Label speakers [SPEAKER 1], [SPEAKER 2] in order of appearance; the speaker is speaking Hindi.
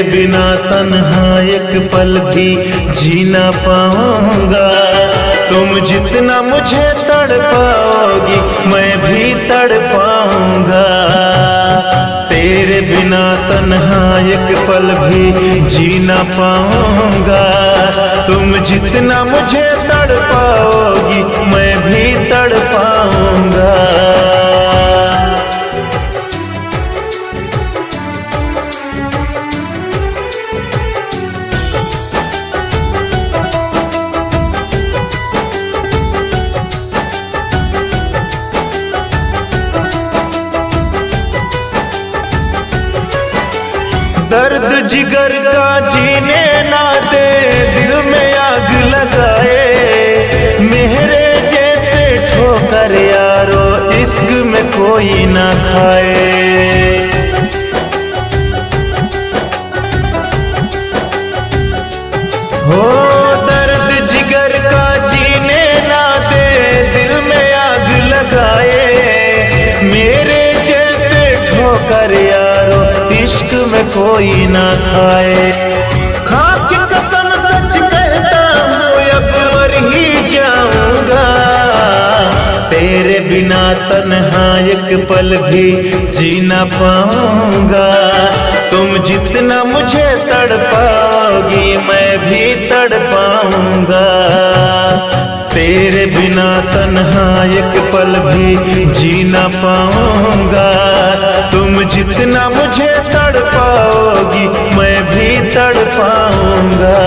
[SPEAKER 1] बिना तन्हा एक पल भी जी ना पाऊंगा। तुम जितना मुझे तड़पाओगी मैं भी तड़पाऊंगा। तेरे बिना तन्हा एक पल भी जी ना पाऊंगा। तुम जितना मुझे तड़पाओगी मैं भी तड़पाऊंगा। दर्द जिगर का जीने ना दे, दिल में आग लगाए। मेरे जैसे ठोकर यारो इश्क में कोई ना खाए। हो दर्द जिगर का जीने ना दे, दिल में आग लगाए। मेरे जैसे ठोकर यारो इश्क में कोई ना खाए। खा के कसम सच कहता हूँ अब मर ही जाऊंगा। तेरे बिना तन्हा एक पल भी जी ना पाऊंगा। तुम जितना मुझे तड़पाओगी मैं भी तड़पाऊंगा। तेरे बिना तन्हा एक पल भी जी ना पाऊंगा। तुम जितना मुझे तड़पाओगी मैं भी तड़पाऊंगा।